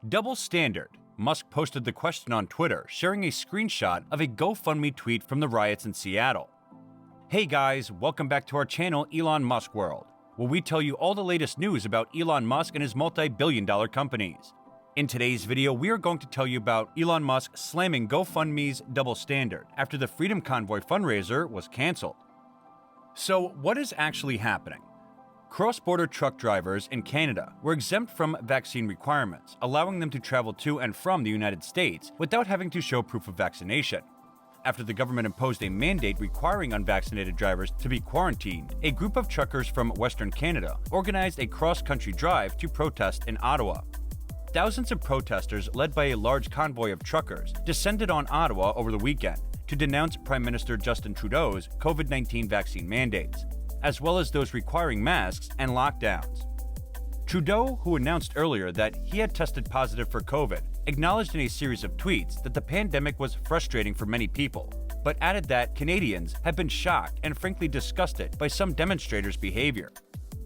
Double standard. Musk posted the question on Twitter, sharing a screenshot of a GoFundMe tweet from the riots in Seattle. Hey guys, welcome back to our channel Elon Musk World, where we tell you all the latest news about Elon Musk and his multi-billion-dollar companies. In today's video, we are going to tell you about Elon Musk slamming GoFundMe's double standard after the Freedom Convoy fundraiser was cancelled. So, what is actually happening? Cross-border truck drivers in Canada were exempt from vaccine requirements, allowing them to travel to and from the United States without having to show proof of vaccination. After the government imposed a mandate requiring unvaccinated drivers to be quarantined, a group of truckers from Western Canada organized a cross-country drive to protest in Ottawa. Thousands of protesters, led by a large convoy of truckers, descended on Ottawa over the weekend to denounce Prime Minister Justin Trudeau's COVID-19 vaccine mandates, as well as those requiring masks and lockdowns. Trudeau, who announced earlier that he had tested positive for COVID, acknowledged in a series of tweets that the pandemic was frustrating for many people, but added that Canadians have been shocked and frankly disgusted by some demonstrators' behavior.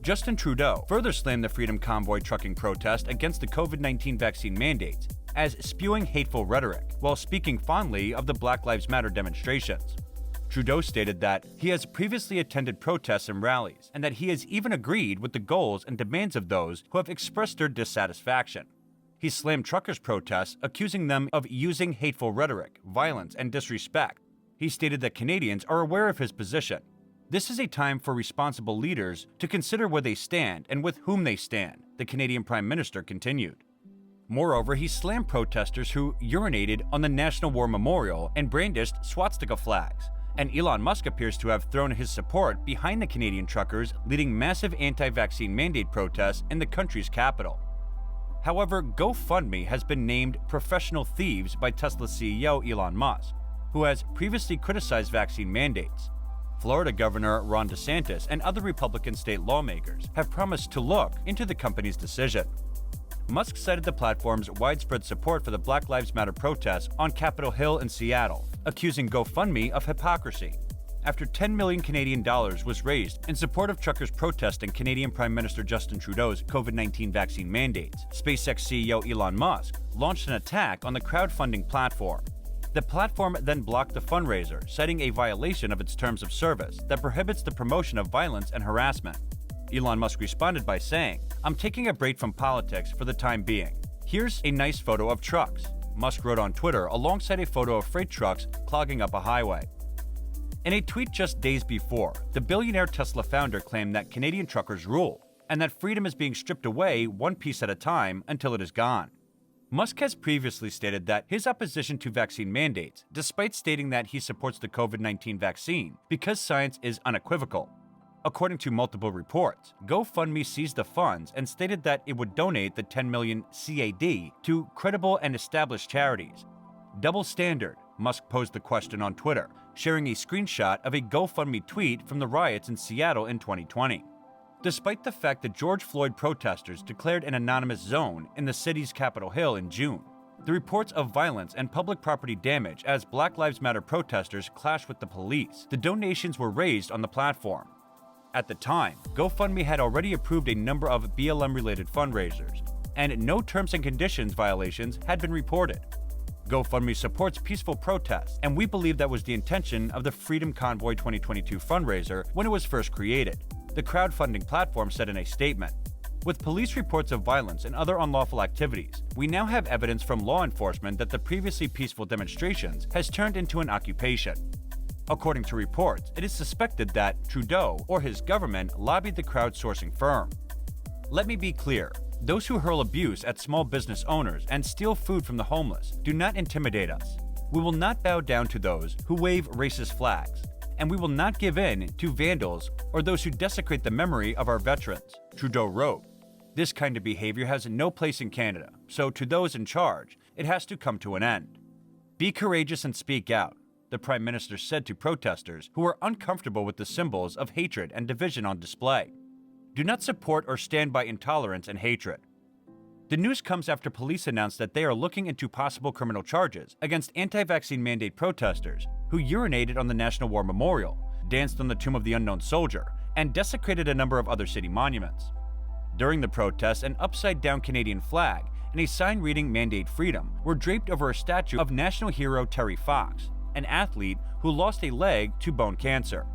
Justin Trudeau further slammed the Freedom Convoy trucking protest against the COVID-19 vaccine mandates as spewing hateful rhetoric, while speaking fondly of the Black Lives Matter demonstrations. Trudeau stated that he has previously attended protests and rallies, and that he has even agreed with the goals and demands of those who have expressed their dissatisfaction. He slammed truckers' protests, accusing them of using hateful rhetoric, violence, and disrespect. He stated that Canadians are aware of his position. This is a time for responsible leaders to consider where they stand and with whom they stand, the Canadian Prime Minister continued. Moreover, he slammed protesters who urinated on the National War Memorial and brandished swastika flags, and Elon Musk appears to have thrown his support behind the Canadian truckers leading massive anti-vaccine mandate protests in the country's capital. However, GoFundMe has been named professional thieves by Tesla CEO Elon Musk, who has previously criticized vaccine mandates. Florida Governor Ron DeSantis and other Republican state lawmakers have promised to look into the company's decision. Musk cited the platform's widespread support for the Black Lives Matter protests on Capitol Hill in Seattle, accusing GoFundMe of hypocrisy. After $10 million Canadian dollars was raised in support of truckers protesting Canadian Prime Minister Justin Trudeau's COVID-19 vaccine mandates, SpaceX CEO Elon Musk launched an attack on the crowdfunding platform. The platform then blocked the fundraiser, citing a violation of its terms of service that prohibits the promotion of violence and harassment. Elon Musk responded by saying, "I'm taking a break from politics for the time being. Here's a nice photo of trucks," Musk wrote on Twitter alongside a photo of freight trucks clogging up a highway. In a tweet just days before, the billionaire Tesla founder claimed that Canadian truckers rule, and that freedom is being stripped away one piece at a time until it is gone. Musk has previously stated that his opposition to vaccine mandates, despite stating that he supports the COVID-19 vaccine because science is unequivocal. According to multiple reports, GoFundMe seized the funds and stated that it would donate the 10 million CAD to credible and established charities. Double standard, Musk posed the question on Twitter, sharing a screenshot of a GoFundMe tweet from the riots in Seattle in 2020. Despite the fact that George Floyd protesters declared an anonymous zone in the city's Capitol Hill in June, the reports of violence and public property damage as Black Lives Matter protesters clashed with the police, the donations were raised on the platform. At the time, GoFundMe had already approved a number of BLM-related fundraisers, and no terms and conditions violations had been reported. GoFundMe supports peaceful protests, and we believe that was the intention of the Freedom Convoy 2022 fundraiser when it was first created, the crowdfunding platform said in a statement. With police reports of violence and other unlawful activities, we now have evidence from law enforcement that the previously peaceful demonstrations has turned into an occupation. According to reports, it is suspected that Trudeau or his government lobbied the crowdsourcing firm. Let me be clear, those who hurl abuse at small business owners and steal food from the homeless do not intimidate us. We will not bow down to those who wave racist flags, and we will not give in to vandals or those who desecrate the memory of our veterans, Trudeau wrote. This kind of behavior has no place in Canada, so to those in charge, it has to come to an end. Be courageous and speak out, the Prime Minister said to protesters who were uncomfortable with the symbols of hatred and division on display. Do not support or stand by intolerance and hatred. The news comes after police announced that they are looking into possible criminal charges against anti-vaccine mandate protesters who urinated on the National War Memorial, danced on the Tomb of the Unknown Soldier, and desecrated a number of other city monuments. During the protests, an upside-down Canadian flag and a sign reading "Mandate Freedom" were draped over a statue of national hero Terry Fox, an athlete who lost a leg to bone cancer.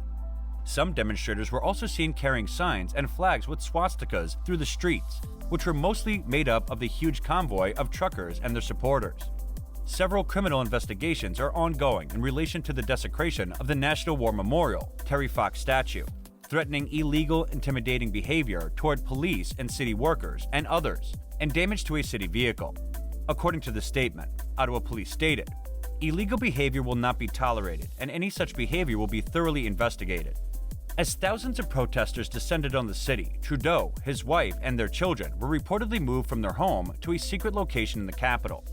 Some demonstrators were also seen carrying signs and flags with swastikas through the streets, which were mostly made up of the huge convoy of truckers and their supporters. Several criminal investigations are ongoing in relation to the desecration of the National War Memorial Terry Fox statue, threatening illegal, intimidating behavior toward police and city workers and others, and damage to a city vehicle. According to the statement, Ottawa Police stated, "Illegal behavior will not be tolerated, and any such behavior will be thoroughly investigated." As thousands of protesters descended on the city, Trudeau, his wife, and their children were reportedly moved from their home to a secret location in the capital.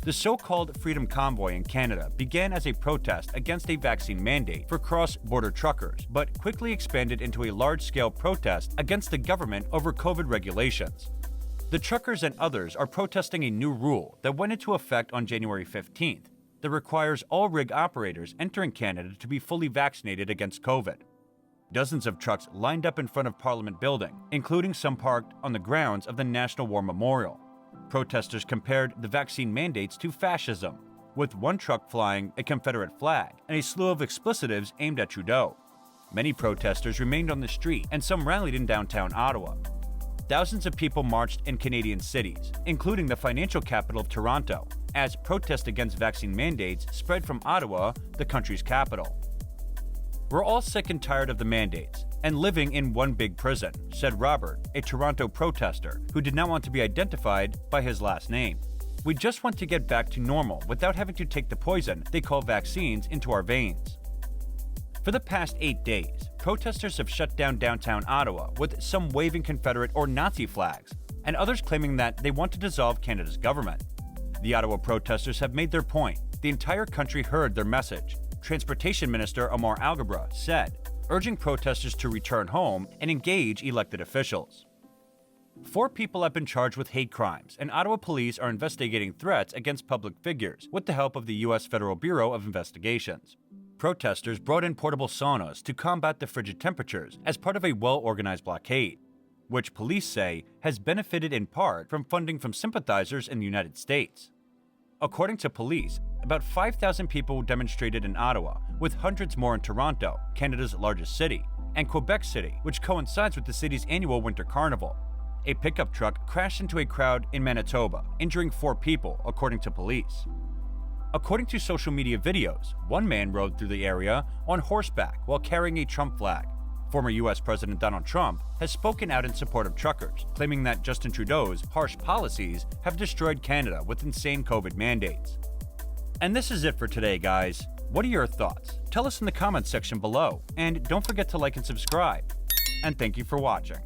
The so-called Freedom Convoy in Canada began as a protest against a vaccine mandate for cross-border truckers, but quickly expanded into a large-scale protest against the government over COVID regulations. The truckers and others are protesting a new rule that went into effect on January 15th that requires all rig operators entering Canada to be fully vaccinated against COVID. Dozens of trucks lined up in front of Parliament building, including some parked on the grounds of the National War Memorial. Protesters compared the vaccine mandates to fascism, with one truck flying a Confederate flag and a slew of explicitives aimed at Trudeau. Many protesters remained on the street, and some rallied in downtown Ottawa. Thousands of people marched in Canadian cities, including the financial capital of Toronto, as protest against vaccine mandates spread from Ottawa, the country's capital. "We're all sick and tired of the mandates and living in one big prison," said Robert, a Toronto protester who did not want to be identified by his last name. "We just want to get back to normal without having to take the poison they call vaccines into our veins." For the past 8 days, protesters have shut down downtown Ottawa, with some waving Confederate or Nazi flags, and others claiming that they want to dissolve Canada's government. The Ottawa protesters have made their point. The entire country heard their message. Transportation Minister Omar Alghabra said, urging protesters to return home and engage elected officials. 4 people have been charged with hate crimes, and Ottawa police are investigating threats against public figures with the help of the U.S. Federal Bureau of Investigations. Protesters brought in portable saunas to combat the frigid temperatures as part of a well-organized blockade, which police say has benefited in part from funding from sympathizers in the United States. According to police, about 5,000 people demonstrated in Ottawa, with hundreds more in Toronto, Canada's largest city, and Quebec City, which coincides with the city's annual Winter Carnival. A pickup truck crashed into a crowd in Manitoba, injuring 4 people, according to police. According to social media videos, one man rode through the area on horseback while carrying a Trump flag. Former U.S. President Donald Trump has spoken out in support of truckers, claiming that Justin Trudeau's harsh policies have destroyed Canada with insane COVID mandates. And this is it for today, guys. What are your thoughts? Tell us in the comments section below, and don't forget to like and subscribe. And thank you for watching.